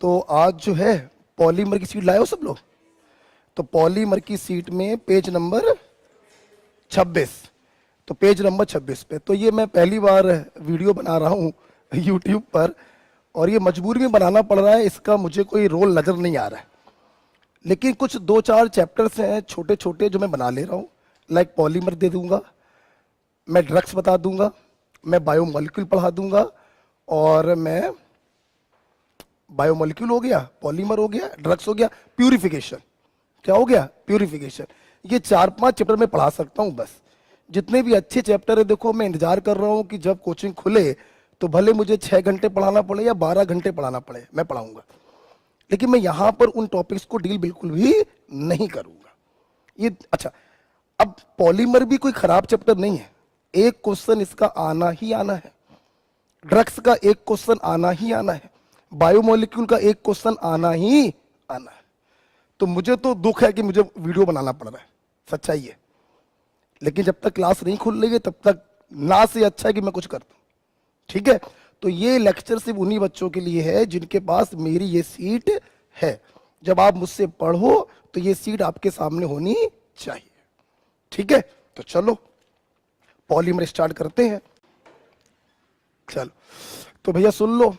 तो आज जो है पॉलीमर की सीट लाए हो सब लोग। तो पॉलीमर की सीट में पेज नंबर 26, तो पेज नंबर 26 पे तो ये मैं पहली बार वीडियो बना रहा हूँ यूट्यूब पर, और ये मजबूरी में बनाना पड़ रहा है। इसका मुझे कोई रोल नज़र नहीं आ रहा है, लेकिन कुछ 2-4 चैप्टर्स हैं छोटे छोटे जो मैं बना ले रहा हूँ। लाइक पॉलीमर दे दूंगा, मैं ड्रग्स बता दूंगा, मैं बायोमोलिक्यूल पढ़ा दूंगा, और मैं बायोमोलिक्यूल हो गया, पॉलीमर हो गया, ड्रग्स हो गया, प्यूरिफिकेशन क्या हो गया, प्यूरिफिकेशन। ये 4-5 चैप्टर मैं पढ़ा सकता हूँ बस। जितने भी अच्छे चैप्टर है, देखो मैं इंतजार कर रहा हूँ कि जब कोचिंग खुले तो भले मुझे 6 घंटे पढ़ाना पड़े या 12 घंटे पढ़ाना पड़े, मैं पढ़ाऊंगा, लेकिन मैं यहां पर उन टॉपिक्स को डील बिल्कुल भी नहीं करूंगा। ये अच्छा, अब पॉलीमर भी कोई खराब चैप्टर नहीं है, एक क्वेश्चन इसका आना ही आना है, ड्रग्स का एक क्वेश्चन आना ही आना है, बायोमोलिक्यूल का एक क्वेश्चन आना ही आना है। तो मुझे तो दुख है कि मुझे वीडियो बनाना पड़ रहा है, सच्चाई है, लेकिन जब तक क्लास नहीं खुल रही है तब तक ना से अच्छा है कि मैं कुछ कर दूं, ठीक है। तो ये लेक्चर सिर्फ उन्हीं बच्चों के लिए है जिनके पास मेरी ये सीट है। जब आप मुझसे पढ़ो तो ये सीट आपके सामने होनी चाहिए, ठीक है। तो चलो पॉलीमर स्टार्ट करते हैं। चलो तो भैया सुन लो,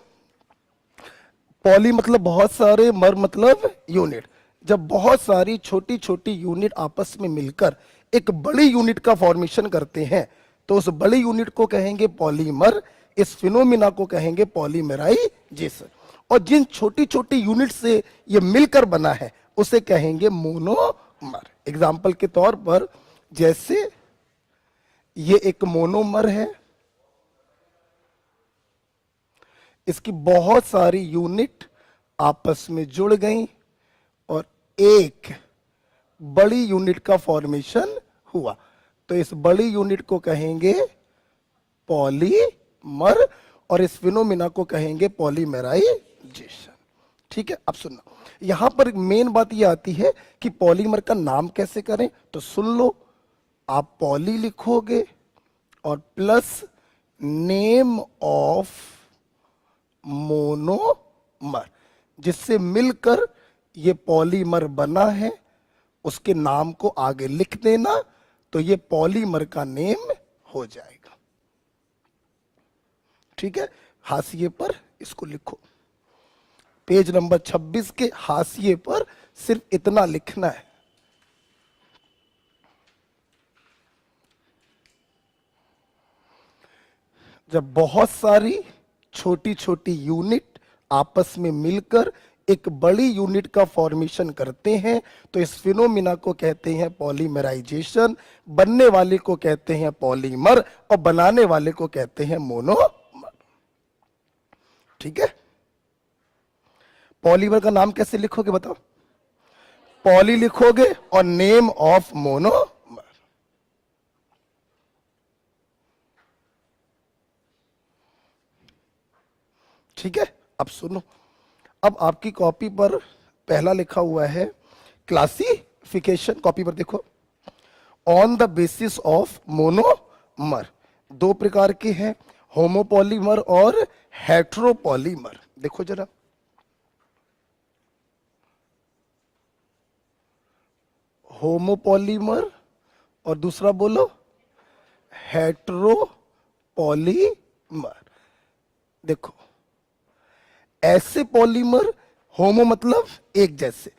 पॉली मतलब बहुत सारे, मर मतलब यूनिट। जब बहुत सारी छोटी छोटी यूनिट आपस में मिलकर एक बड़ी यूनिट का फॉर्मेशन करते हैं तो उस बड़ी यूनिट को कहेंगे पॉलीमर, इस फिनोमिना को कहेंगे पॉलीमराइजेशन। और जिन छोटी छोटी यूनिट से ये मिलकर बना है उसे कहेंगे मोनोमर। एग्जाम्पल के तौर पर, जैसे ये एक मोनोमर है, इसकी बहुत सारी यूनिट आपस में जुड़ गई और एक बड़ी यूनिट का फॉर्मेशन हुआ, तो इस बड़ी यूनिट को कहेंगे पॉलीमर और इस फिनोमिना को कहेंगे पॉलीमराइजेशन, ठीक है। अब सुनना, यहां पर मेन बात यह आती है कि पॉलीमर का नाम कैसे करें। तो सुन लो, आप पॉली लिखोगे और प्लस नेम ऑफ मोनोमर, जिससे मिलकर ये पॉलीमर बना है, उसके नाम को आगे लिख देना, तो ये पॉलीमर का नेम हो जाएगा, ठीक है। हाशिए पर इसको लिखो, पेज नंबर 26 के हाशिए पर सिर्फ इतना लिखना है, जब बहुत सारी छोटी छोटी यूनिट आपस में मिलकर एक बड़ी यूनिट का फॉर्मेशन करते हैं तो इस फिनोमिना को कहते हैं पॉलीमराइजेशन। बनने वाले को कहते हैं पॉलीमर और बनाने वाले को कहते हैं मोनोमर, ठीक है। पॉलीमर का नाम कैसे लिखोगे बताओ? पॉली लिखोगे और नेम ऑफ मोनोमर, ठीक है। अब सुनो, अब आपकी कॉपी पर पहला लिखा हुआ है क्लासिफिकेशन। कॉपी पर देखो, on the basis of monomer. 2 प्रकार के हैं, होमोपॉलीमर और हेट्रोपॉलीमर। देखो जरा, होमोपॉलीमर और दूसरा बोलो हेट्रोपॉलीमर। देखो, ऐसे पॉलीमर, होमो मतलब एक जैसे,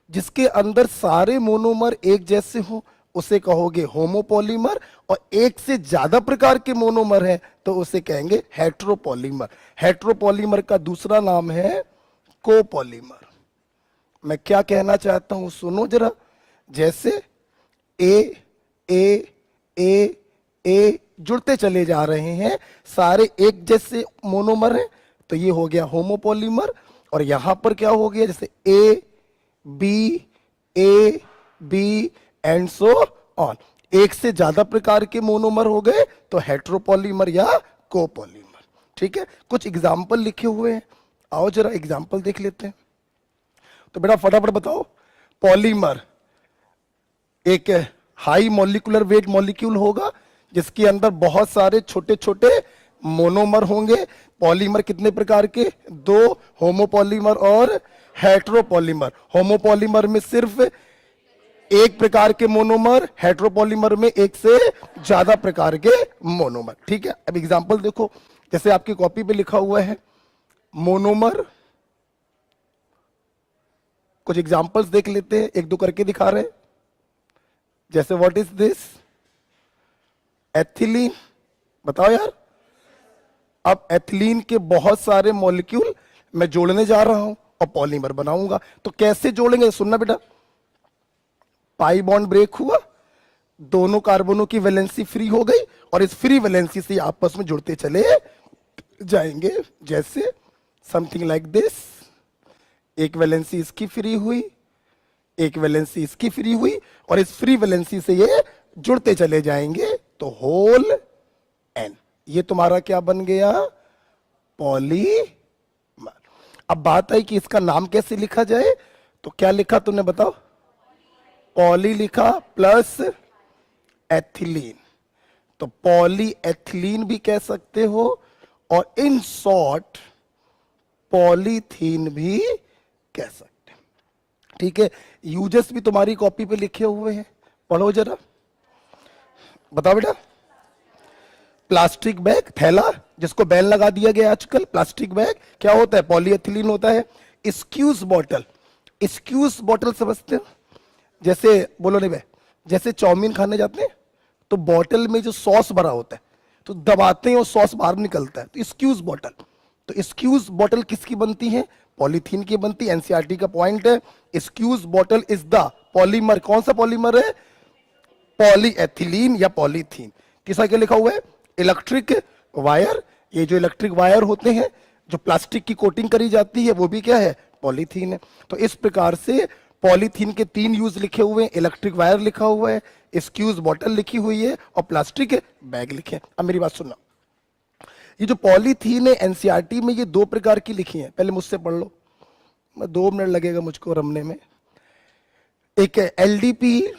जिसके अंदर सारे मोनोमर एक जैसे हो उसे कहोगे होमोपॉलीमर, और एक से ज्यादा प्रकार के मोनोमर है तो उसे कहेंगे हेट्रोपॉलीमर। हेट्रोपॉलीमर का दूसरा नाम है कोपॉलीमर। मैं क्या कहना चाहता हूं सुनो जरा, जैसे ए ए ए ए जुड़ते चले जा रहे हैं, सारे एक जैसे मोनोमर हैं तो ये हो गया होमोपॉलीमर। और यहां पर क्या हो गया, जैसे A B and so on, एक से ज्यादा प्रकार के मोनोमर हो गए तो हेट्रोपॉलीमर या कोपॉलीमर, ठीक है। कुछ एग्जाम्पल लिखे हुए हैं, आओ जरा एग्जाम्पल देख लेते हैं। तो बेटा फटाफट बताओ, पॉलीमर एक हाई मॉलिक्यूलर वेट मॉलिक्यूल होगा जिसके अंदर बहुत सारे छोटे छोटे मोनोमर होंगे। पॉलीमर कितने प्रकार के? दो, होमोपॉलीमर और हेट्रोपॉलीमर। होमोपॉलीमर में सिर्फ एक प्रकार के मोनोमर, हेट्रोपॉलीमर में एक से ज्यादा प्रकार के मोनोमर। ठीक है, अब एग्जांपल देखो, जैसे आपकी कॉपी पे लिखा हुआ है मोनोमर, कुछ एग्जांपल्स देख लेते हैं, एक दो करके दिखा रहे हैं। जैसे व्हाट इज दिस? एथिलीन, बताओ यार। अब एथिलीन के बहुत सारे मॉलिक्यूल मैं जोड़ने जा रहा हूं और पॉलीमर बनाऊंगा। तो कैसे जोड़ेंगे? सुनना बेटा, पाई बॉन्ड ब्रेक हुआ, दोनों कार्बनों की वैलेंसी फ्री हो गई और इस फ्री वैलेंसी से आपस में जुड़ते चले जाएंगे। जैसे समथिंग लाइक दिस, एक वैलेंसी इसकी फ्री हुई, एक वैलेंसी इसकी फ्री हुई और इस फ्री वैलेंसी से ये जुड़ते चले जाएंगे, तो होल एन, ये तुम्हारा क्या बन गया? पॉलीमर। अब बात आई कि इसका नाम कैसे लिखा जाए, तो क्या लिखा तुमने बताओ? पॉली लिखा प्लस एथिलीन, तो पॉली एथिलीन भी कह सकते हो और इन शॉर्ट पॉलीथीन भी कह सकते हैं। ठीक है, यूजेस भी तुम्हारी कॉपी पे लिखे हुए हैं, पढ़ो जरा, बताओ बेटा। प्लास्टिक बैग, थैला जिसको बैन लगा दिया गया आजकल, प्लास्टिक बैग क्या होता है? पॉलीएथिलीन होता है। स्क्यूज बॉटल, स्क्यूज बॉटल समझते हो? जैसे बोलो नहीं भाई, जैसे चाउमीन खाने जाते हैं तो बॉटल में जो सॉस भरा होता है तो दबाते हैं और सॉस बाहर निकलता है, तो स्क्यूज बॉटल। तो स्क्यूज बॉटल किसकी बनती है? पॉलीथीन की बनती है। एनसीईआरटी का पॉइंट है, स्क्यूज बॉटल इज द पॉलीमर। कौन सा पॉलीमर है? पॉलीएथिलीन या पॉलीथीन। किस आगे लिखा हुआ है? इलेक्ट्रिक वायर, ये जो इलेक्ट्रिक वायर होते हैं जो प्लास्टिक की कोटिंग करी जाती है वो भी क्या है? पॉलीथीन है। तो इस प्रकार से पॉलीथीन के तीन यूज लिखे हुए हैं, इलेक्ट्रिक वायर लिखा हुआ है, स्क्यूज बॉटल लिखी हुई है और प्लास्टिक बैग लिखे हैं। अब मेरी बात सुनना, ये जो पॉलीथीन है एनसीईआरटी में ये दो प्रकार की लिखी है, पहले मुझसे पढ़ लो, मैं 2 मिनट लगेगा मुझको रमने में। एक है एलडीपी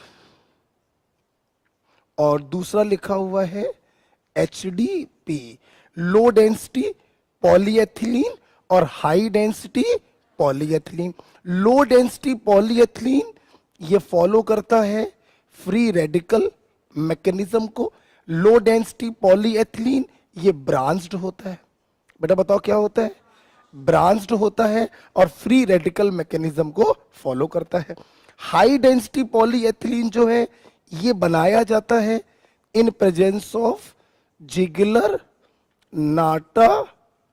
और दूसरा लिखा हुआ है एचडीपी, लो डेंसिटी पॉलीएथिलीन और high density polyethylene. Low density polyethylene ये फॉलो करता है फ्री रेडिकल मैकेनिज्म को। लो डेंसिटी पॉलीएथिलीन ये ब्रांच्ड होता है। बेटा बताओ क्या होता है? ब्रांच्ड होता है और फ्री रेडिकल मैकेनिज्म को फॉलो करता है। हाई डेंसिटी पॉलीएथिलीन जो है ये बनाया जाता है in presence of Ziggler NATA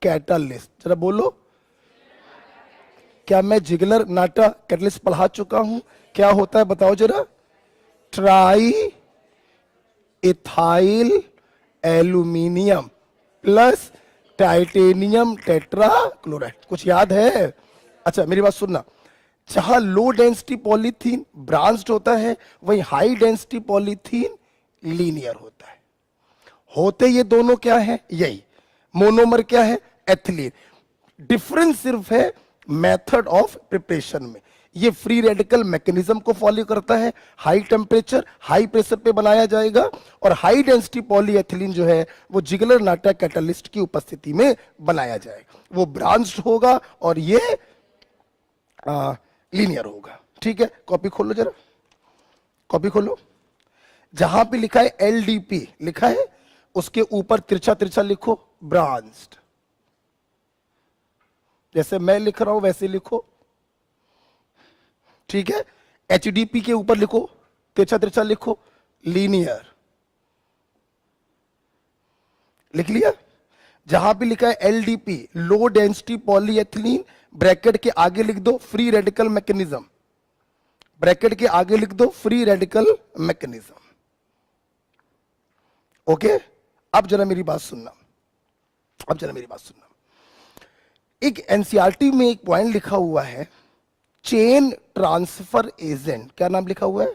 catalyst. जरा बोलो, क्या मैं जिगलर नाटा कैटालिस्ट पढ़ा चुका हूं? क्या होता है बताओ जरा? Try ethyl aluminium plus titanium tetra chloride. कुछ याद है? अच्छा मेरी बात सुनना, जहां लो डेंसिटी पॉलीथीन ब्रांच्ड होता है वहीं हाई डेंसिटी पॉलीथीन लीनियर होता है। होते ये दोनों क्या है? यही मोनोमर क्या है? एथिलीन। डिफरेंस सिर्फ है मेथड ऑफ प्रिपरेशन में। ये फ्री रेडिकल मैकेनिज्म को फॉलो करता है, हाई टेम्परेचर हाई प्रेशर पे बनाया जाएगा और हाई डेंसिटी पॉलीएथिलीन जो है वो जिगलर नाटा कैटालिस्ट की उपस्थिति में बनाया जाएगा। वो ब्रांच्ड होगा और ये लीनियर होगा। ठीक है, कॉपी खोलो जरा, कॉपी खोलो। जहां पे लिखा है एलडीपी लिखा है उसके ऊपर तिरछा तिरछा लिखो ब्रांच्ड। जैसे मैं लिख रहा हूं वैसे लिखो। ठीक है, एचडीपी के ऊपर लिखो तिरछा तिरछा लिखो लीनियर। लिख लिया? जहां पे लिखा है LDP low density polyethylene, bracket के आगे लिख दो फ्री रेडिकल मैकेनिज्म, ब्रैकेट के आगे लिख दो फ्री रेडिकल मैकेनिज्म। ओके, अब जरा मेरी बात सुनना, अब जरा मेरी बात सुनना। एक एनसीईआरटी में एक पॉइंट लिखा हुआ है चेन ट्रांसफर एजेंट। क्या नाम लिखा हुआ है?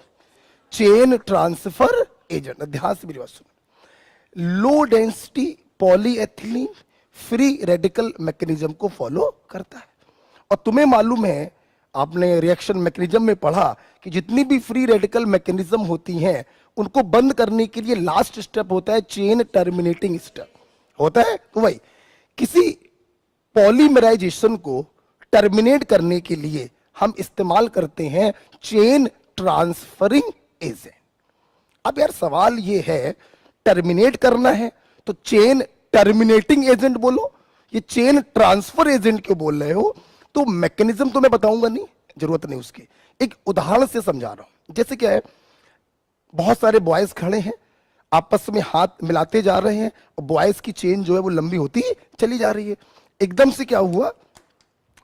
Chain transfer agent. ध्यान से मेरी बात सुनो। Low density polyethylene free radical mechanism को फॉलो करता है और तुम्हें मालूम है, आपने रिएक्शन मैकेनिज्म में पढ़ा कि जितनी भी फ्री रेडिकल मैकेनिज्म होती हैं उनको बंद करने के लिए लास्ट स्टेप होता है चेन टर्मिनेटिंग स्टेप। होता है। तो वही किसी पॉलीमराइजेशन को टर्मिनेट करने के लिए हम इस्तेमाल करते हैं चेन ट्रांसफरिंग एजेंट। अब यार सवाल ये है, टर्मिनेट करना है तो चेन टर्मिनेटिंग एजेंट बोलो, ये चेन ट्रांसफर एजेंट क्यों बोल रहे हो? तो मैकेनिज्म तो मैं बताऊंगा नहीं, जरूरत नहीं उसकी, एक उदाहरण से समझा रहा हूं। जैसे क्या है, बहुत सारे बॉयज खड़े हैं, आपस में हाथ मिलाते जा रहे हैं, और बॉयज की चेन जो है वो लंबी होती चली जा रही है। एकदम से क्या हुआ,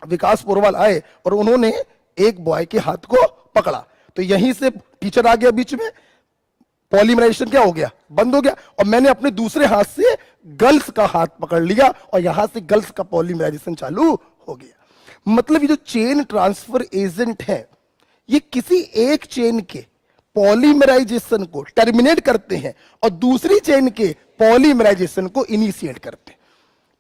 विकास पोरवाल आए और उन्होंने एक बॉय के हाथ को पकड़ा, तो यहीं से टीचर आ गया बीच में, पॉलीमराइजेशन क्या हो गया, बंद हो गया, और मैंने अपने दूसरे हाथ से गर्ल्स का हाथ पकड़ लिया और यहां से गर्ल्स का पॉलीमराइजेशन चालू हो गया। मतलब ये जो चेन ट्रांसफर एजेंट है, ये किसी एक चेन के पॉलीमराइजेशन को टर्मिनेट करते हैं और दूसरी चेन के पॉलीमराइजेशन को इनिशिएट करते हैं।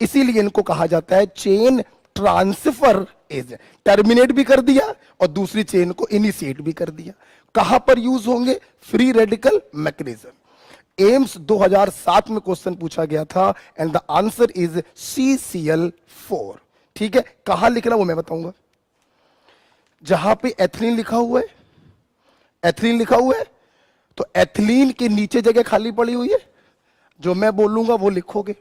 इसीलिए इनको कहा जाता है चेन ट्रांसफर एजेंट। टर्मिनेट भी कर दिया और दूसरी चेन को इनिशिएट भी कर दिया। कहां पर यूज होंगे? Free radical mechanism. एम्स 2007 में क्वेश्चन पूछा गया था and the answer is CCl4। ठीक है, कहां लिखना वो मैं बताऊंगा। जहां पे एथिलीन लिखा हुआ है, एथिलीन लिखा हुआ है, तो एथिलीन के नीचे जगह खाली पड़ी हुई है, जो मैं बोलूंगा वो लिखोगे।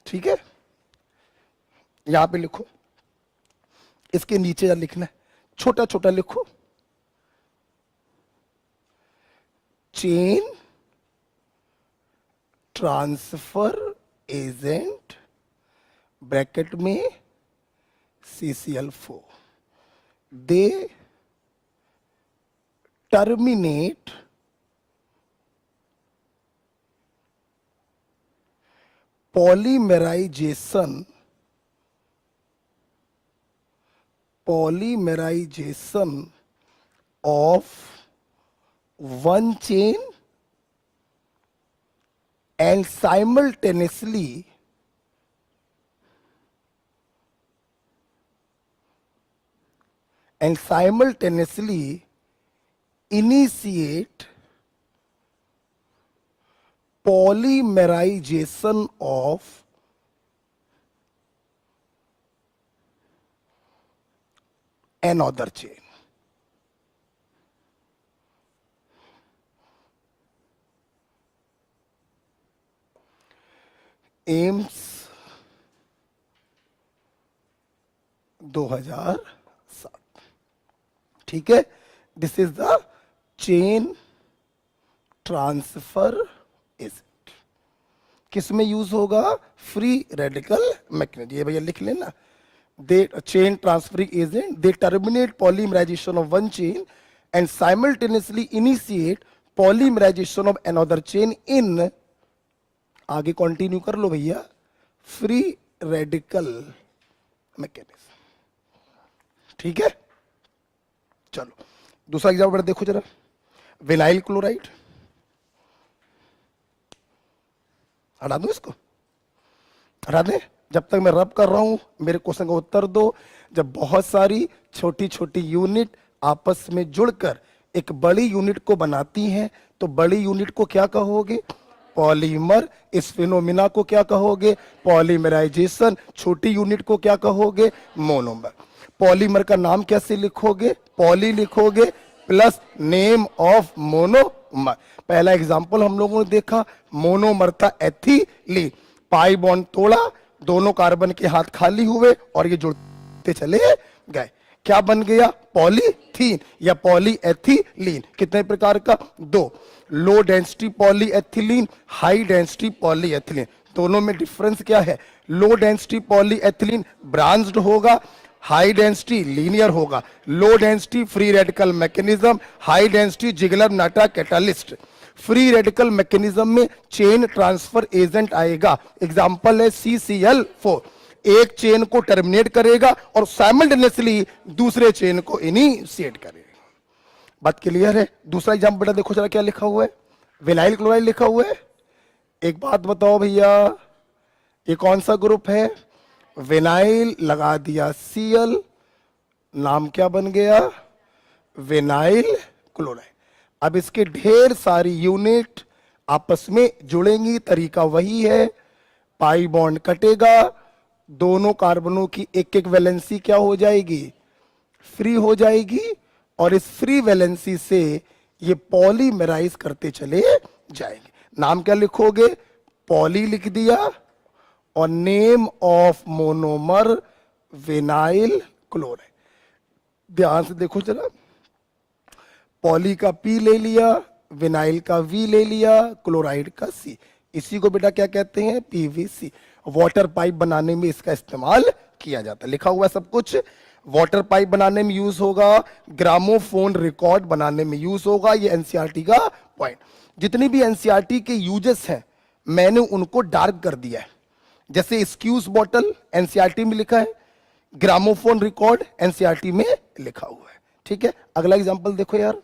ठीक है, यहां पे लिखो, इसके नीचे लिखना है, छोटा छोटा लिखो, चेन ट्रांसफर एजेंट ब्रैकेट में CCl4, they terminate polymerisation of one chain and simultaneously initiate polymerization of another chain। AIIMS 2007। ठीक है, this is the chain transfer agent. किस में यूज होगा? Free radical mechanism. ये भैया लिख लेना, they chain transferring agent, they terminate polymerisation of one chain and simultaneously initiate polymerisation of another chain इन, आगे कंटिन्यू कर लो भैया, फ्री रेडिकल मैकेनिज्म। ठीक है, चलो दूसरा एग्जाम्पल देखो जरा। विनाइल क्लोराइड, हटा दो इसको, हटा दे, जब तक मैं रब कर रहा हूं मेरे क्वेश्चन का उत्तर दो। जब बहुत सारी छोटी छोटी यूनिट आपस में जुड़कर एक बड़ी यूनिट को बनाती हैं, तो बड़ी यूनिट को क्या कहोगे? पॉलीमर। इस फिनोमिना को क्या कहोगे? पॉलीमराइजेशन। छोटी यूनिट को क्या कहोगे? मोनोमर। पॉलीमर का नाम कैसे लिखोगे? पॉली लिखोगे प्लस नेम ऑफ मोनोमर। पहला एग्जांपल हम लोगों ने देखा, मोनोमर था एथिलीन, पाई बॉन्ड तोड़ा, दोनों कार्बन के हाथ खाली हुए और ये जुड़ते चले गए, क्या बन गया? पॉलीथीन या पॉलीएथिलीन। कितने प्रकार का? 2। Low density polyethylene, high density polyethylene. दोनों में डिफरेंस क्या है? लो डेंसिटी पॉलीएथिलीन ब्रांच्ड होगा, हाई डेंसिटी लीनियर होगा। Low density free radical mechanism, high density Ziggler नाटा कैटालिस्ट। फ्री रेडिकल मैकेनिज्म में चेन ट्रांसफर एजेंट आएगा, एग्जांपल है CCl4। एक चेन को टर्मिनेट करेगा और साइमल्टेनियसली दूसरे चेन को इनिशिएट करेगा। बात क्लियर है? दूसरा एग्जांपल बेटा देखो जरा, क्या लिखा हुआ है? विनाइल क्लोराइड लिखा हुआ है। एक बात बताओ भैया, ये कौन सा ग्रुप है? विनाइल लगा दिया Cl, नाम क्या बन गया? Vinyl chloride. अब इसके ढेर सारी यूनिट आपस में जुड़ेंगी, तरीका वही है, पाई बॉन्ड कटेगा, दोनों कार्बनों की एक एक वैलेंसी क्या हो जाएगी, फ्री हो जाएगी, और इस फ्री वैलेंसी से ये पॉलीमराइज करते चले जाएंगे। नाम क्या लिखोगे, पॉली लिख दिया, और name of monomer vinyl chloride. ध्यान से देखो जरा, पॉली का पी ले लिया, विनाइल का वी ले लिया, क्लोराइड का सी, इसी को बेटा क्या कहते हैं, पीवीसी। वाटर पाइप बनाने में इसका इस्तेमाल किया जाता है, लिखा हुआ है सब कुछ। वाटर पाइप बनाने में यूज होगा, ग्रामोफोन रिकॉर्ड बनाने में यूज होगा। ये एनसीईआरटी का पॉइंट। जितनी भी एनसीईआरटी के यूजेस हैं मैंने उनको डार्क कर दिया है। जैसे स्क्यूज बॉटल एनसीईआरटी में लिखा है, ग्रामोफोन रिकॉर्ड एनसीईआरटी में लिखा हुआ है। ठीक है, अगला एग्जांपल देखो यार,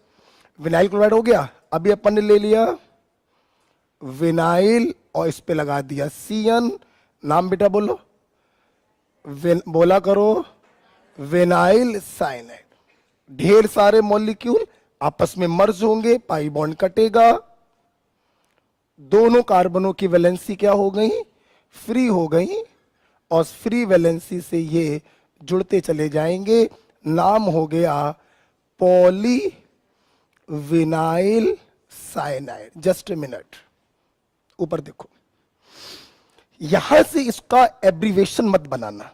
विनाइल क्लोराइड हो गया, अभी अपन ने ले लिया विनाइल और इस पे लगा दिया सीएन, नाम बेटा बोलो, बोला करो, विनाइल साइनाइड। ढेर सारे मॉलिक्यूल आपस में मर्ज होंगे, पाई बॉन्ड कटेगा, दोनों कार्बनों की वैलेंसी क्या हो गई, फ्री हो गई, और फ्री वैलेंसी से ये जुड़ते चले जाएंगे। नाम हो गया poly vinyl cyanide. Just a minute, ऊपर देखो, यहां से इसका एब्रीवेशन मत बनाना।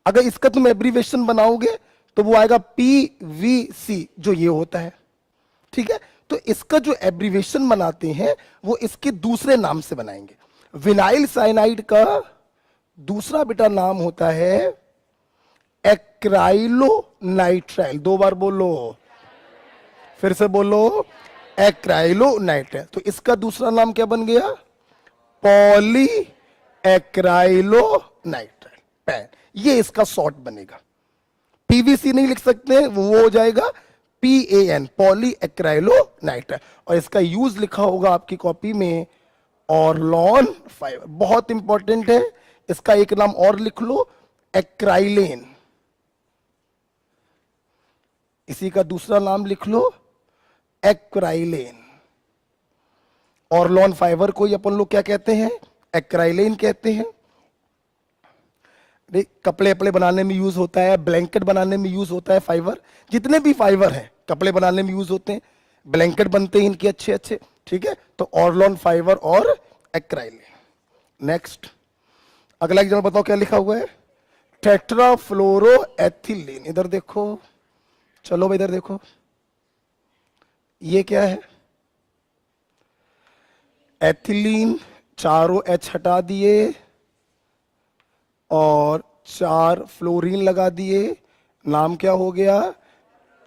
अगर इसका तुम एब्रीवेशन बनाओगे तो वो आएगा पीवीसी, जो ये होता है। ठीक है, तो इसका जो एब्रीवेशन बनाते हैं वो इसके दूसरे नाम से बनाएंगे। विनाइल साइनाइड का दूसरा बेटा नाम होता है एक्राइलो नाइट्राइल। दो बार बोलो, फिर से बोलो, एक्राइलो नाइट्राइल। तो इसका दूसरा नाम क्या बन गया, पॉली एक्राइलो नाइट्राइल पैन। ये इसका शॉर्ट बनेगा, पीवीसी नहीं लिख सकते, वो हो जाएगा PAN, पॉली एक्राइलो नाइट्राइल। और इसका यूज लिखा होगा आपकी कॉपी में ऑरलॉन फाइबर, बहुत इंपॉर्टेंट है। इसका एक नाम और लिख लो, एक्राइलेन। इसी का दूसरा नाम लिख लो, एक्राइलेन। ऑरलॉन फाइबर को अपन लोग क्या कहते हैं, एक्राइलेन कहते हैं। कपड़े अपड़े बनाने में यूज होता है, ब्लैंकेट बनाने में यूज होता है फाइबर। जितने भी फाइबर हैं कपड़े बनाने में यूज होते हैं, ब्लैंकेट बनते हैं इनके अच्छे अच्छे। ठीक है, तो ऑरलॉन फाइबर और एक्राइलेन। नेक्स्ट, अगला एग्जाम्पल बताओ क्या लिखा हुआ है, टेट्राफ्लोरोएथिलीन। इधर देखो, चलो भाई इधर देखो, ये क्या है, एथिलीन, चारों एच हटा दिए और 4 फ्लोरीन लगा दिए, नाम क्या हो गया,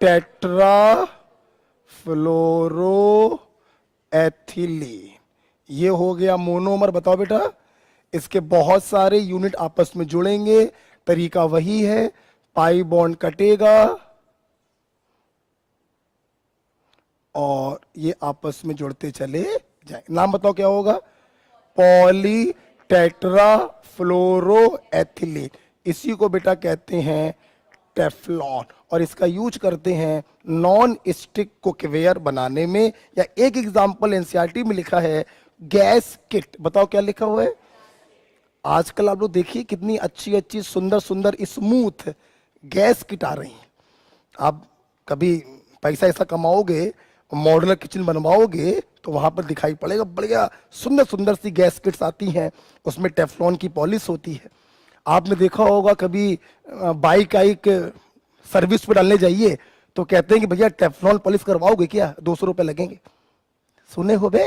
टेट्राफ्लोरोएथिलीन। ये हो गया मोनोमर। बताओ बेटा, इसके बहुत सारे यूनिट आपस में जुड़ेंगे, तरीका वही है, पाई बॉन्ड कटेगा और ये आपस में जुड़ते चले जाए। नाम बताओ क्या होगा, पॉली टेट्राफ्लोरोएथिलीन। इसी को बेटा कहते हैं टेफ्लॉन, और इसका यूज करते हैं नॉन स्टिक कुकवेयर बनाने में। या एक एग्जांपल एनसीईआरटी में लिखा है गैस किट। बताओ क्या लिखा हुआ है, आजकल आप लोग देखिए कितनी अच्छी अच्छी सुंदर सुंदर स्मूथ गैस किट आ रही हैं। आप कभी पैसा ऐसा कमाओगे, मॉड्यूलर किचन बनवाओगे तो वहां पर दिखाई पड़ेगा, बढ़िया सुंदर सुंदर सी गैस किट्स आती हैं, उसमें टेफ्लॉन की पॉलिश होती है। आपने देखा होगा कभी बाइक सर्विस पे डालने जाइए तो कहते हैं कि भैया टेफ्लॉन पॉलिश करवाओगे क्या, 200 रुपए लगेंगे। सुने हो बे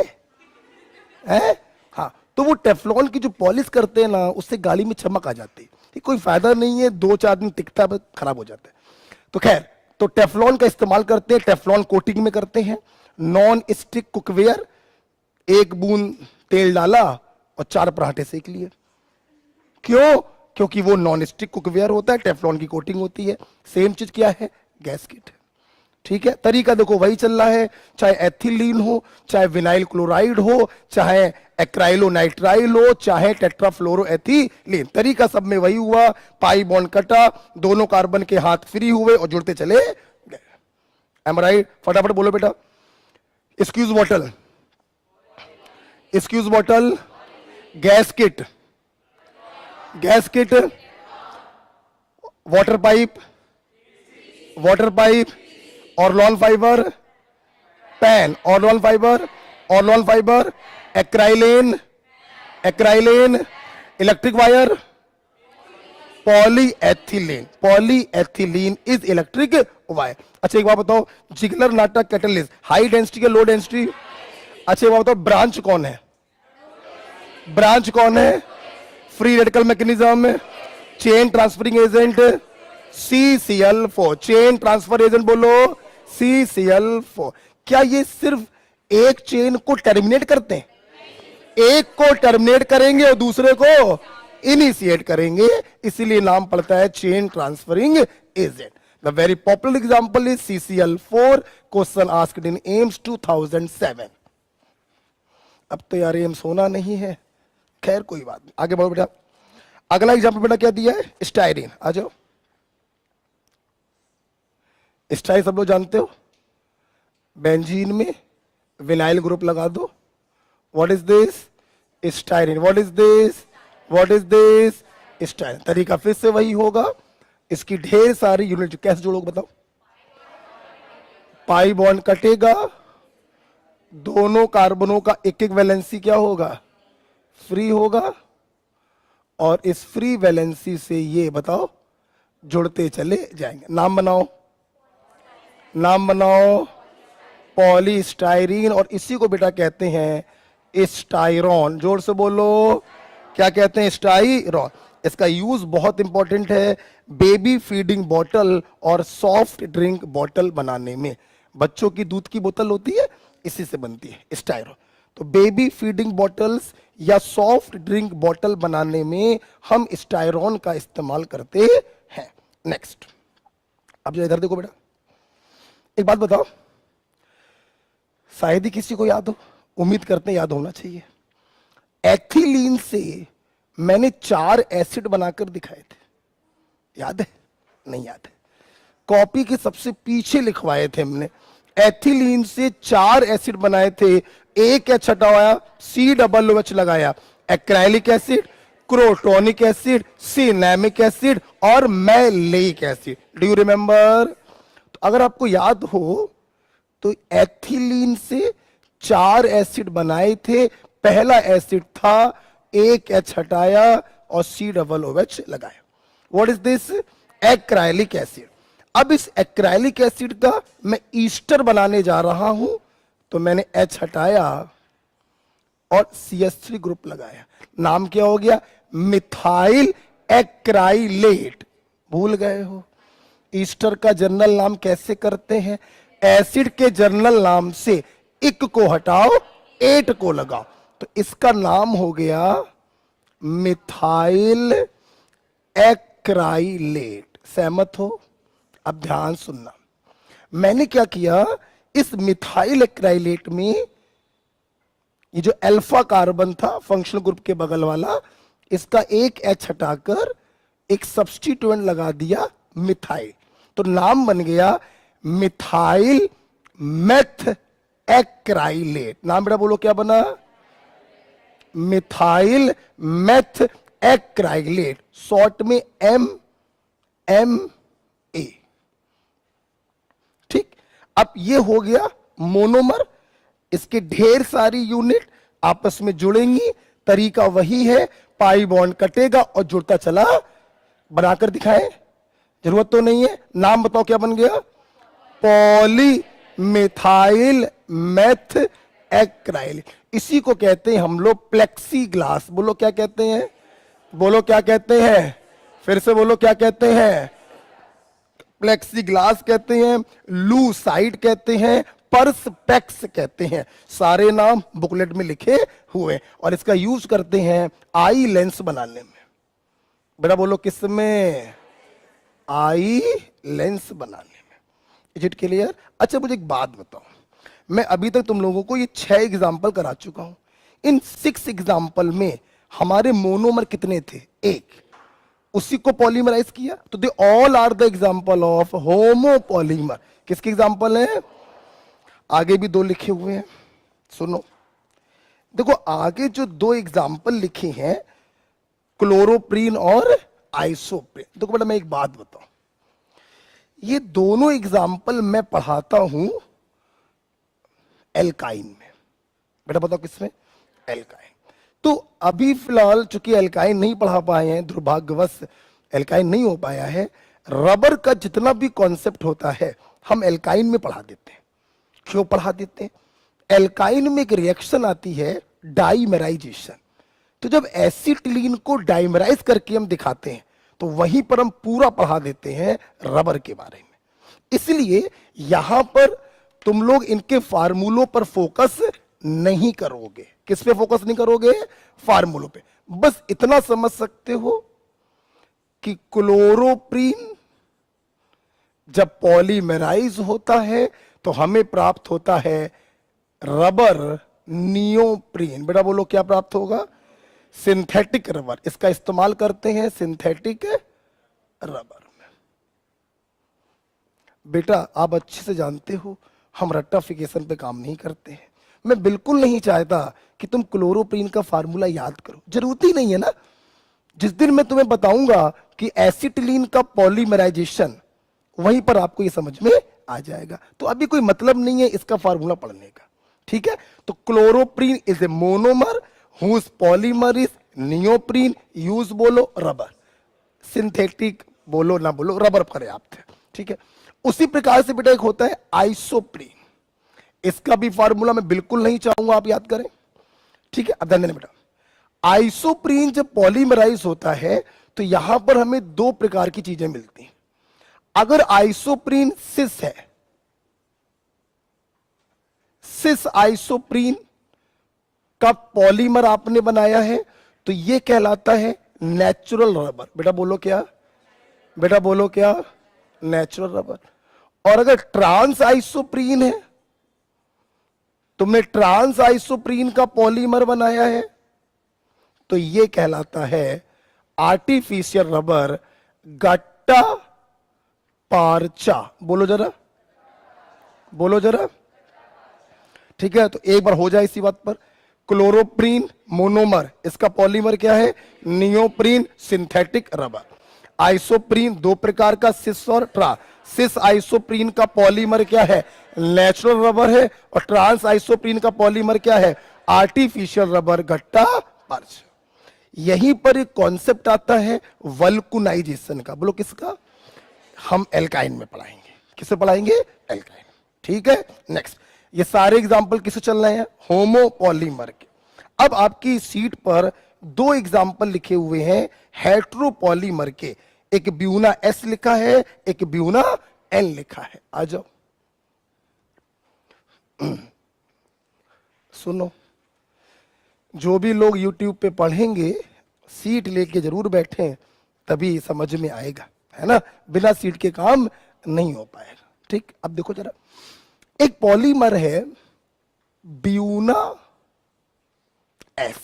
हैं? हाँ, तो वो टेफ्लॉन की जो पॉलिश करते हैं ना, उससे गाड़ी में चमक आ जाती है। कोई फायदा नहीं है, 2-4 दिन टिकता है, खराब हो जाता है। तो खैर, तो टेफ्लॉन का इस्तेमाल करते हैं, टेफ्लॉन कोटिंग में करते हैं। नॉन स्टिक कुकवेयर, 1 बूंद तेल डाला और 4 पराठे सेक लिए। क्यों? क्योंकि वो नॉन स्टिक कुकवेयर होता है, टेफ्लॉन की कोटिंग होती है। सेम चीज क्या है, गैस किट। ठीक है, तरीका देखो वही चल रहा है, चाहे एथिलीन हो, चाहे विनाइल क्लोराइड हो, चाहे एक्राइलो नाइट्राइल हो, चाहे टेट्राफ्लोरोएथिलीन, तरीका सब में वही हुआ। पाई बॉन्ड कटा, दोनों कार्बन के हाथ फ्री हुए और जुड़ते चले गए। Um right? फटाफट बोलो बेटा। Squeeze bottle, squeeze bottle, gas kit, water pipe, Orlon fibre, pan, Orlon fibre, Acrilan, electric wire, polyethylene is electric wire. अच्छा एक बात बताओ, जिगलर नाटक कैटलिस्ट, हाई डेंसिटी या लो डेंसिटी? अच्छा एक बात बताओ, ब्रांच कौन है? Free radical mechanism, chain transferring agent, CCl4, chain transfer agent बोलो CCl4। क्या ये सिर्फ एक चेन को टर्मिनेट करते हैं? एक को टर्मिनेट करेंगे और दूसरे को इनिशिएट करेंगे, इसीलिए नाम पड़ता है chain transferring agent. The very popular example is CCl4, question asked in AIIMS 2007। अब तो यार एम्स होना नहीं है, खैर कोई बात नहीं, आगे बढ़ो बेटा। अगला एग्जांपल बेटा क्या दिया है? स्टाइरिन। आ जाओ, स्टाइरिन सब लोग जानते हो, बेंजीन में विनाइल ग्रुप लगा दो। What is this? Styrene. What is this? Styrene. तरीका फिर से वही होगा, इसकी ढेर सारी यूनिट, कैसे जोड़ोगे बताओ? पाई बॉन्ड कटेगा, दोनों कार्बनों का एक एक वैलेंसी क्या होगा? फ्री होगा, और इस फ्री वैलेंसी से ये बताओ जुड़ते चले जाएंगे। नाम बनाओ, पॉलीस्टाइरीन, और इसी को बेटा कहते हैं स्टाइरॉन। जोर से बोलो, क्या कहते हैं? स्टाइरॉन। इसका यूज बहुत इंपॉर्टेंट है बेबी फीडिंग बॉटल और सॉफ्ट ड्रिंक बॉटल बनाने में। बच्चों की दूध की बोतल होती है, इसी से बनती है स्टाइरॉन। तो बेबी फीडिंग बॉटल्स या सॉफ्ट ड्रिंक बॉटल बनाने में हम स्टाइरॉन का इस्तेमाल करते हैं। नेक्स्ट, अब जो इधर देखो बेटा, एक बात बताओ, शायद ही किसी को याद हो, उम्मीद करते हैं याद होना चाहिए। एथिलीन से मैंने 4 एसिड बनाकर दिखाए थे, याद है? नहीं याद है? कॉपी के सबसे पीछे लिखवाए थे हमने। एथिलीन से 4 एसिड बनाए थे, एक एच हटाया, COOH लगाया, acrylic acid, crotonic acid, cinnamic acid और maleic acid. Do you remember? तो अगर आपको याद हो तो एथिलीन से 4 एसिड बनाए थे, पहला एसिड था, एक एच हटाया और COOH लगाया। What is this? Acrylic acid. अब इस एक्राइलिक एसिड का मैं ईस्टर बनाने जा रहा हूं, तो मैंने H हटाया और CH3 ग्रुप लगाया। नाम क्या हो गया? Methyl acrylate. भूल गए हो? ईस्टर का जर्नल नाम कैसे करते हैं? एसिड के जर्नल नाम से इक को हटाओ, 8 को लगाओ, तो इसका नाम हो गया मिथाइल एक्राइलेट। सहमत हो? अब ध्यान सुनना, मैंने क्या किया, इस मिथाइल एक्राइलेट में ये जो अल्फा कार्बन था फंक्शनल ग्रुप के बगल वाला, इसका एक H हटाकर एक सब्स्टिट्यूएंट लगा दिया मिथाइल, तो नाम बन गया मिथाइल मेथ एक्राइलेट। नाम बेटा बोलो क्या बना? मिथाइल मेथ एक्राइलेट, शॉर्ट में MMA। ठीक, अब ये हो गया मोनोमर, इसके ढेर सारी यूनिट आपस में जुड़ेंगी, तरीका वही है, पाई बॉन्ड कटेगा और जुड़ता चला। बनाकर दिखाएं? जरूरत तो नहीं है। नाम बताओ क्या बन गया? Poly methyl methacryl. इसी को कहते हैं हम लोग प्लेक्सी ग्लास। बोलो क्या कहते हैं? बोलो क्या कहते हैं? फिर से बोलो क्या कहते हैं? प्लेक्सी ग्लास कहते हैं, लूसाइड कहते हैं, पर्सपेक्स कहते हैं। सारे नाम बुकलेट में लिखे हुए, और इसका यूज करते हैं आई लेंस बनाने में। बेटा बोलो किस में? आई लेंस बनाने में। Is it clear? अच्छा मुझे एक बात बताओ, मैं अभी तक तुम लोगों को ये 6 एग्जाम्पल करा चुका हूं। इन 6 एग्जाम्पल में हमारे मोनोमर कितने थे? 1। उसी को पॉलीमराइज किया, तो they all are the example of homopolymer. किसके एग्जाम्पल है? आगे भी 2 लिखे हुए हैं, सुनो। देखो आगे जो दो एग्जाम्पल लिखे हैं, क्लोरोप्रीन और आइसोप्रीन, देखो बेटा मैं एक बात बताऊं, ये दोनों एग्जाम्पल मैं पढ़ाता हूं एल्काइन में। बेटा बताओ किसमें? एल्काइन। तो अभी फिलहाल चूंकि एल्काइन नहीं पढ़ा पाए हैं, दुर्भाग्यवश एल्काइन नहीं हो पाया है, रबर का जितना भी कॉन्सेप्ट होता है हम एल्काइन में पढ़ा देते हैं। क्यों पढ़ा देते हैं? एल्काइन में एक रिएक्शन आती है डाइमेराइजेशन। तो जब एसिटिलीन को डाइमराइज करके हम दिखाते हैं तो वहीं पर हम पूरा पढ़ा देते हैं रबर के बारे में। इसलिए यहां पर तुम लोग इनके फार्मूलों पर फोकस नहीं करोगे। किस पे फोकस नहीं करोगे? फार्मूलों पे। बस इतना समझ सकते हो कि क्लोरोप्रीन जब पॉलीमराइज होता है तो हमें प्राप्त होता है रबर नियोप्रीन। बेटा बोलो क्या प्राप्त होगा? Synthetic rubber. इसका इस्तेमाल करते हैं सिंथेटिक रबर में। बेटा आप अच्छे से जानते हो हम रट्टाफिकेशन पे काम नहीं करते हैं। मैं बिल्कुल नहीं चाहता कि तुम क्लोरोप्रीन का फार्मूला याद करो, जरूरत ही नहीं है ना। जिस दिन मैं तुम्हें बताऊंगा कि एसिटिलीन का पॉलीमराइजेशन, वहीं पर आपको ये समझ में आ जाएगा। तो अभी कोई मतलब नहीं है इसका फार्मूला पढ़ने का, ठीक है? तो chloroprene is a monomer whose polymer is neoprene. Use बोलो रबर, सिंथेटिक बोलो ना बोलो, रबर पर्याप्त है, ठीक है? उसी प्रकार से बेटा एक होता है आइसोप्रीन। इसका भी फार्मूला मैं बिल्कुल नहीं चाहूंगा आप याद करें, ठीक है? अब ध्यान देना बेटा, आइसोप्रीन जब पॉलीमराइज होता है तो यहां पर हमें दो प्रकार की चीजें मिलती हैं। अगर आइसोप्रीन सिस है, सिस आइसोप्रीन का पॉलीमर आपने बनाया है तो यह कहलाता है नेचुरल रबर। बेटा बोलो क्या? बेटा बोलो क्या? Natural rubber. और अगर ट्रांस आइसोप्रीन है, तुमने ट्रांस आइसोप्रीन का पॉलीमर बनाया है तो यह कहलाता है आर्टिफिशियल रबर, गट्टा पारचा। बोलो जरा, बोलो जरा, ठीक है? तो एक बार हो जाए इसी बात पर। क्लोरोप्रीन मोनोमर, इसका पॉलीमर क्या है? Neoprene synthetic rubber. आइसोप्रीन दो प्रकार का, सिस और ट्रा। सिस आइसोप्रीन का पॉलीमर क्या है? नेचुरल रबर है। और ट्रांस आइसोप्रीन का पॉलीमर क्या है? आर्टिफिशियल रबर, गट्टा पर्च। यहीं पर एक कॉन्सेप्ट आता है वल्कुनाइजेशन का। बोलो किसका? हम एल्काइन में पढ़ाएंगे। किसे पढ़ाएंगे? एल्काइन, ठीक है? नेक्स्ट, ये सारे एग्जाम्पल किसे चल रहे हैं? होमोपॉलीमर के। अब आपकी सीट पर दो एग्जाम्पल लिखे हुए हैं हेट्रोपॉलीमर के। एक ब्यूना एस लिखा है, एक ब्यूना एन लिखा है। आ जाओ सुनो, जो भी लोग YouTube पे पढ़ेंगे सीट लेके जरूर बैठें, तभी समझ में आएगा, है ना? बिना सीट के काम नहीं हो पाएगा, ठीक? अब देखो जरा, एक पॉलीमर है ब्यूना एस,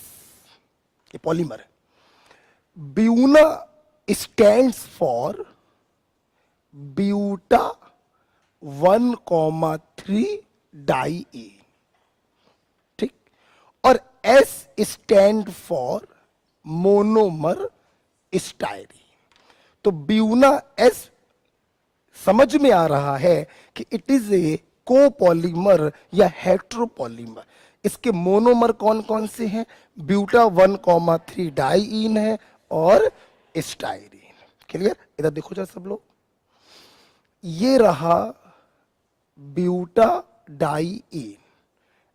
ये पॉलीमर है। Buna stands for buta 1,3 diene, ठीक? और S stand for monomer styrene. तो ब्यूना एस समझ में आ रहा है कि इट इज ए कोपॉलीमर या हेट्रोपॉलीमर। इसके मोनोमर कौन कौन से हैं? ब्यूटा 1,3 डाईन है और स्टायरीन। क्लियर? इधर देखो जरा सब लोग, ये रहा ब्यूटा डाईन।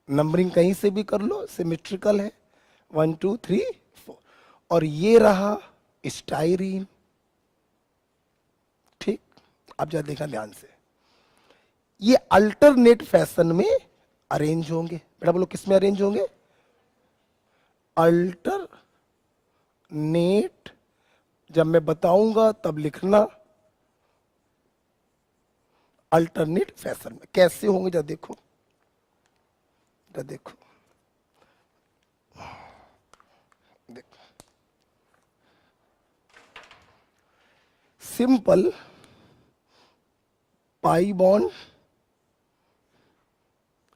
नंबरिंग कहीं से भी कर लो, सिमेट्रिकल है, 1 2 3 4। और ये रहा स्टायरीन, ठीक? अब जरा देखना ध्यान से, ये अल्टरनेट फैशन में अरेंज होंगे। बेटा बोलो किस में अरेंज होंगे? अल्टरनेट। जब मैं बताऊंगा तब लिखना, अल्टरनेट फैशन में कैसे होंगे जरा देखो, जरा देखो, देखो। सिंपल पाई बॉन्ड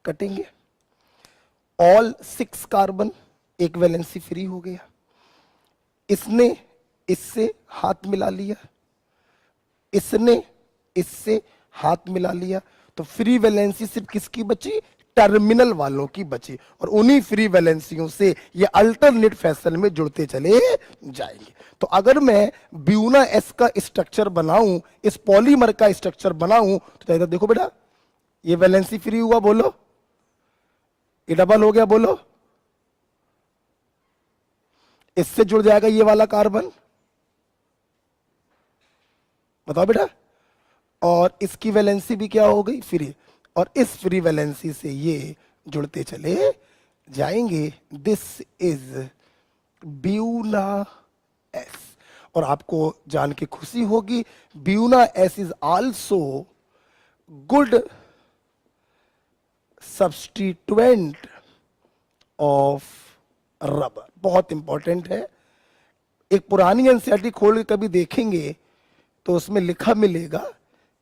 कटेंगे, ऑल 6 कार्बन, एक वैलेंसी फ्री हो गया। इसने इससे हाथ मिला लिया, इसने इससे हाथ मिला लिया, तो फ्री वैलेंसी सिर्फ किसकी बची? टर्मिनल वालों की बची, और उन्हीं फ्री वैलेंसियों से ये अल्टरनेट फैशन में जुड़ते चले जाएंगे। तो अगर मैं ब्यूना एस का स्ट्रक्चर बनाऊं, इस पॉलीमर का स्ट्रक्चर बनाऊं, तो इधर देखो बेटा, ये वैलेंसी फ्री हुआ, बोलो, ये डबल हो गया, बोलो, इससे जुड़ जाएगा ये वाला कार्बन, बताओ बेटा, और इसकी वैलेंसी भी क्या हो गई? फ्री, और इस फ्री वैलेंसी से ये जुड़ते चले जाएंगे। This is Buena S. और आपको जान के खुशी होगी, Buena S is also good substituent of rubber. बहुत इंपॉर्टेंट है। एक पुरानी एनसीईआरटी खोल के कभी देखेंगे तो उसमें लिखा मिलेगा,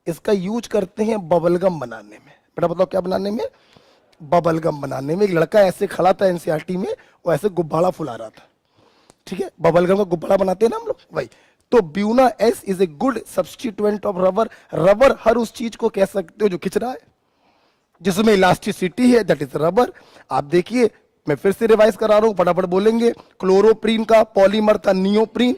इसका यूज करते हैं बबलगम बनाने में। बेटा बताओ क्या बनाने में? बबलगम बनाने में। एक लड़का ऐसे खड़ा था एनसीईआरटी में, वो ऐसे गुब्बारा फुला रहा था, ठीक है, बबलगम का गुब्बारा बनाते हैं ना हम लोग, वही। तो Buena S is a good substituent of rubber. Rubber हर उस चीज को कह सकते हो जो खिंच रहा है, जिसमें इलास्टिसिटी है, दैट इज रबर। आप देखिए, मैं फिर से रिवाइज करा रहा हूं, फटाफट बोलेंगे। क्लोरोप्रीन का पॉलीमर था नियोप्रीन,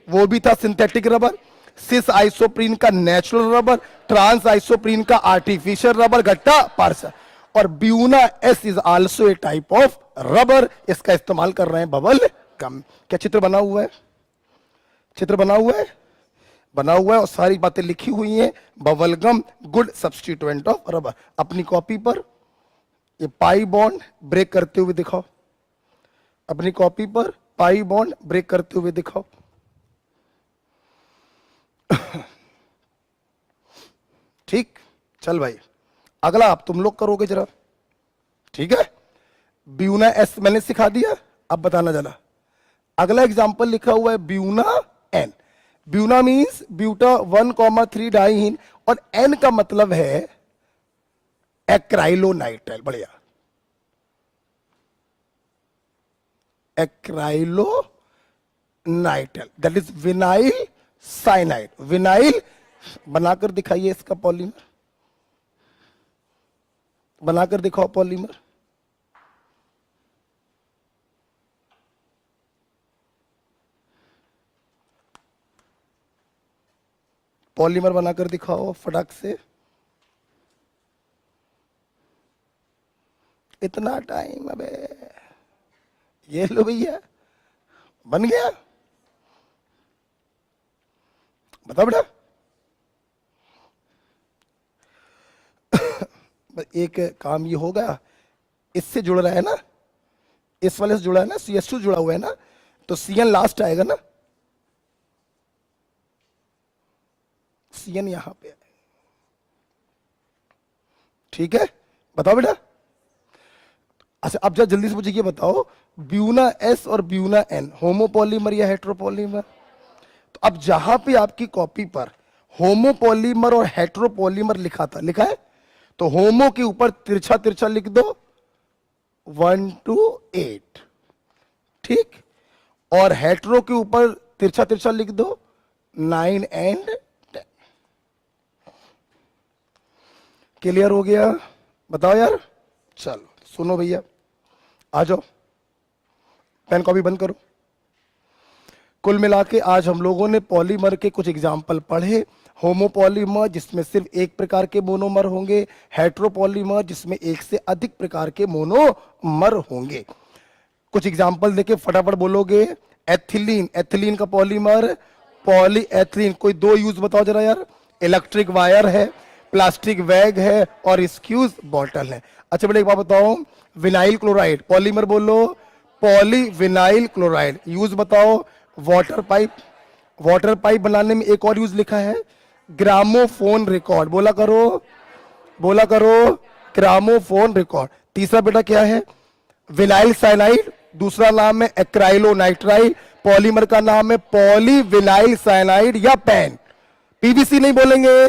वो भी था सिंथेटिक रबर। सिस आइसोप्रीन का नेचुरल रबर, ट्रांस आइसोप्रीन का आर्टिफिशियल रबर, गट्टा पार्सा। और Buena S is also a type of rubber. इसका इस्तेमाल कर रहे हैं बबल गम। क्या चित्र बना हुआ है? चित्र बना हुआ है, बना हुआ है, और सारी बातें लिखी हुई हैं। Bubble gum good substituent of rubber. अपनी कॉपी पर ये पाई बॉन्ड ब्रेक करते हुए दिखाओ, अपनी कॉपी पर पाई बॉन्ड ब्रेक करते हुए दिखाओ। ठीक, चल भाई, अगला आप तुम लोग करोगे जरा, ठीक है। ब्यूना एस मैंने सिखा दिया, अब बताना जरा। अगला एग्जांपल लिखा हुआ है Buna N. Buna means buta 1,3 diene, और एन का मतलब है एक्राइलोनाइट्राइल। बढ़िया, acrylonitrile, that is vinyl cyanide. Vinyl बनाकर दिखाइए, इसका पॉलीमर बनाकर दिखाओ, पॉलीमर। पॉलीमर बनाकर दिखाओ फटाक से। इतना टाइम? अबे ये लो भैया, बन गया। बताओ बेटा। एक काम ये होगा, इससे जुड़ रहा है ना, इस वाले से जुड़ा है ना, CH2 जुड़ा हुआ है ना, तो CN लास्ट आएगा ना, CN यहां पे है, ठीक है। बताओ बेटा। अच्छा, अब जरा जल्दी से मुझे ये बताओ, ब्यूना एस और ब्यूना एन होमोपॉलीमर या हेट्रोपॉलीमर? तो अब जहां पे आपकी कॉपी पर होमोपॉलीमर और हेट्रोपॉलीमर लिखा था, लिखा है, तो होमो के ऊपर तिरछा तिरछा लिख दो 1 to 8, ठीक, और हेट्रो के ऊपर तिरछा तिरछा लिख दो 9 and 10। क्लियर हो गया? बताओ यार। चलो सुनो भैया, आ जाओ, पेन कॉपी बंद करो। कुल मिला के आज हम लोगों ने पॉलीमर के कुछ एग्जाम्पल पढ़े। होमोपॉलीमर जिसमें सिर्फ एक प्रकार के मोनोमर होंगे, हेट्रोपॉलीमर जिसमें एक से अधिक प्रकार के मोनोमर होंगे। कुछ एग्जाम्पल देके फटाफट बोलोगे। एथिलीन, एथिलीन का पॉलीमर पॉलीएथिलीन। कोई दो यूज बताओ जरा यार। इलेक्ट्रिक वायर है, प्लास्टिक बैग है, और स्क्यूज बॉटल है। अच्छा बेटा एक बात बताओ, विनाइल क्लोराइड पॉलीमर बोलो, पॉलीविनाइल क्लोराइड। यूज बताओ, वाटर पाइप। वाटर पाइप बनाने में एक और यूज लिखा है, ग्रामोफोन रिकॉर्ड। बोला करो, बोला करो, ग्रामोफोन रिकॉर्ड। तीसरा बेटा क्या है? Vinyl cyanide. दूसरा नाम है एक्राइलोनाइट्राइल। पॉलीमर का नाम है पॉलीविनाइल साइनाइड या पैन। पीवीसी नहीं बोलेंगे,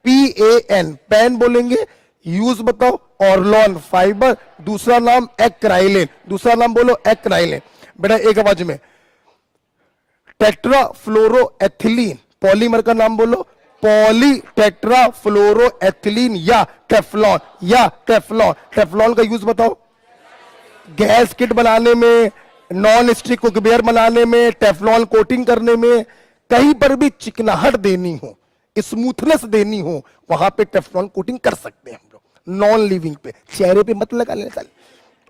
PAN, पैन बोलेंगे। यूज बताओ, ऑर्लॉन फाइबर, दूसरा नाम एक्राइलिन, दूसरा नाम बोलो एक्राइलिन। बेटा एक आवाज में, टेट्राफ्लोरोएथिलीन, पॉलीमर का नाम बोलो, पॉली टेट्राफ्लोरोएथिलीन या टेफ्लॉन, या टेफ्लॉन। टेफ्लॉन का यूज बताओ, गैस किट बनाने में, नॉन स्टिक कुकवेयर बनाने में, टेफ्लॉन कोटिंग करने में, कहीं पर भी चिकनाहट देनी हो, स्मूथनेस देनी हो, वहां पे टेफ्लॉन कोटिंग कर सकते हैं हम लोग। नॉन लिविंग पे, चेहरे पे मत लगा लेना, चल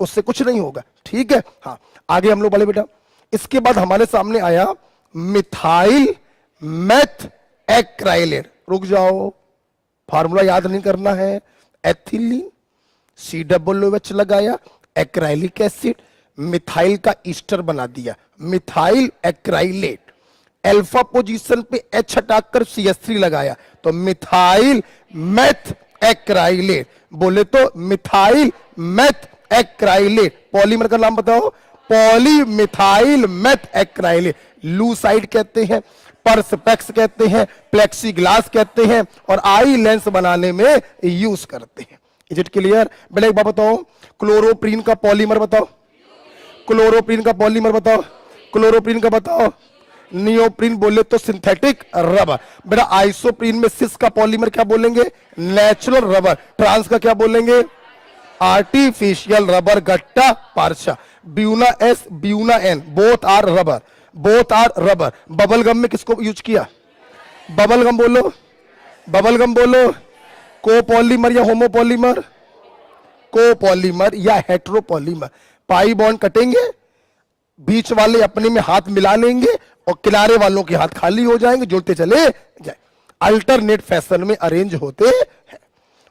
उससे कुछ नहीं होगा, ठीक है। हाँ आगे हम लोग बढ़े बेटा। इसके बाद हमारे सामने आया मिथाइल मेथ एक्राइलेट। रुक जाओ, फार्मूला याद नहीं करना है। एथिलीन, COOH लगाया, एक्राइलिक एसिड, मिथाइल का ईस्टर बना दिया, मिथाइल एक्राइलेट। अल्फा पोजीशन पे H हटाकर CH3 लगाया तो मिथाइल मेथ एक्राइलेट। बोले तो मिथाइल मेथ एक्राइलेट। पॉलीमर का नाम बताओ, पॉली मिथाइल मेथ एक्राइलेट। लूसाइड कहते हैं, परसपेक्स कहते हैं, प्लेक्सी ग्लास कहते हैं, और आई लेंस बनाने में यूज करते हैं। Is it clear? बेटा एक बात बताओ, क्लोरोप्रीन का पॉलीमर बताओ, क्लोरोप्रीन का पॉलीमर बताओ, क्लोरोप्रीन का बताओ। नियोप्रीन बोले तो सिंथेटिक रबर। बेटा आइसोप्रीन में सिस का पॉलीमर क्या बोलेंगे? Natural rubber. ट्रांस का क्या बोलेंगे? Artificial rubber, gutta percha. Buna S, Buna N, both are rubber, both are rubber. Bubble gum में किसको यूज किया? बबल गम बोलो, बबल गम बोलो। कोपॉलीमर या होमोपॉलीमर? कोपॉलीमर या हेट्रोपॉलीमर। पाई बॉन्ड कटेंगे, बीच वाले अपने में हाथ मिला लेंगे और किनारे वालों के हाथ खाली हो जाएंगे, जुड़ते चले जाए, अल्टरनेट फैशन में अरेंज होते हैं।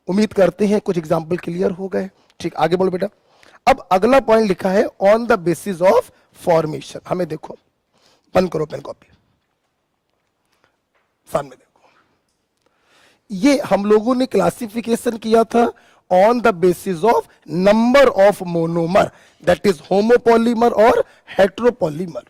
उम्मीद करते हैं कुछ एग्जाम्पल क्लियर हो गए। ठीक, आगे बोलो बेटा। अब अगला पॉइंट लिखा है on the basis of formation. हमें देखो, बंद करो पेन कॉपी, सामने देखो। ये हम लोगों ने क्लासिफिकेशन किया था on the basis of number of monomer, that is homopolymer और हेट्रोपॉलीमर।